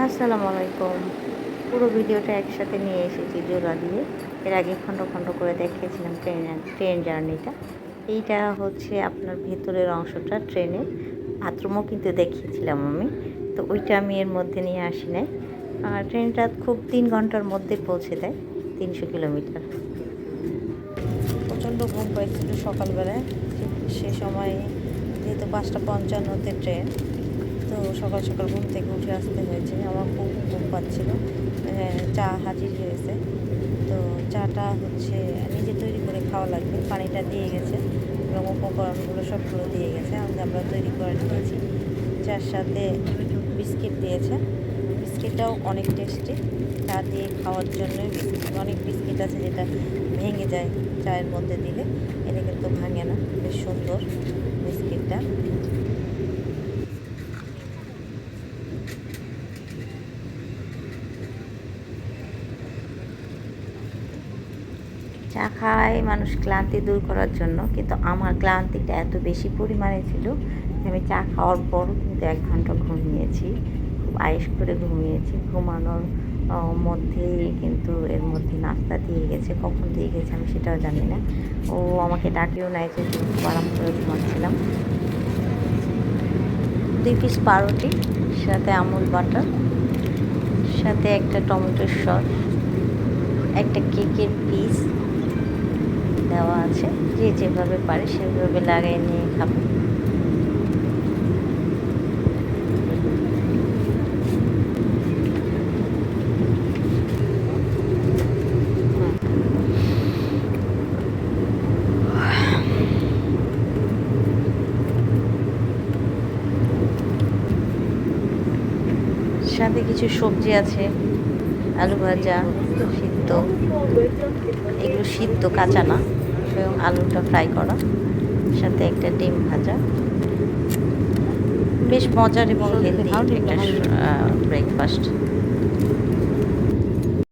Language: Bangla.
আসসালামু আলাইকুম। পুরো ভিডিওটা একসাথে নিয়ে এসেছি জোড়া দিয়ে। এর আগে খণ্ড খণ্ড করে দেখিয়েছিলাম ট্রেন জার্নিটা। এইটা হচ্ছে আপনার ভেতরের অংশটা ট্রেনের বাথরুমও কিন্তু দেখিয়েছিলাম আমি। তো ওইটা আমি এর মধ্যে নিয়ে আসি নাই। আর ট্রেনটা খুব ৩ ঘন্টার মধ্যে পৌঁছে দেয় ৩০০ কিলোমিটার। প্রচণ্ড ঘুম পাইছিল সকালবেলায়, সে সময় যেহেতু ৫টা ৫৫-তে ট্রেন, তো সকাল সকাল ঘুম থেকে উঠে আসতে হয়েছে। আমার খুব ঘুম পাচ্ছিল। চা হাজির হয়েছে, তো চাটা হচ্ছে নিজে তৈরি করে খাওয়া লাগবে। পানিটা দিয়ে গেছে এবং উপকরণগুলো সবগুলো দিয়ে গেছে, আমরা তৈরি করে নিয়েছি। চার সাথে বিস্কিট দিয়েছে, বিস্কিটটাও অনেক টেস্টি। চা দিয়ে খাওয়ার জন্য অনেক বিস্কিট আছে যেটা ভেঙে যায় চায়ের মধ্যে দিলে, এটা কিন্তু ভাঙে না, বেশ সুন্দর বিস্কিটটা। চা খায় মানুষ ক্লান্তি দূর করার জন্য, কিন্তু আমার ক্লান্তিটা এত বেশি পরিমাণে ছিল আমি চা খাওয়ার পরও কিন্তু 1 ঘন্টা ঘুমিয়েছি, খুব আয়েশ করে ঘুমিয়েছি। ঘুমানোর মধ্যেই কিন্তু এর মধ্যে নাস্তা দিয়ে গেছে, কখন দিয়ে গেছে আমি সেটাও জানি না। ও আমাকে ডাকেও নাই যে খুব আরাম করে ঘুমাচ্ছিলাম। 2 পিস পাউরুটি, সাথে আমুল বাটার, সাথে একটা টমেটোর সস, একটা কেকের পিস দেওয়া আছে। যে যেভাবে পারে সেভাবে লাগিয়ে নিয়ে খাবে। সাথে কিছু সবজি আছে, আলু ভাজা, সিদ্ধ, এগুলো সিদ্ধ, কাঁচা না, এবং আলুটা ফ্রাই করা, সাথে একটা ডিম ভাজা। বেশ মজার এবং হেলদি একটা ব্রেকফাস্ট।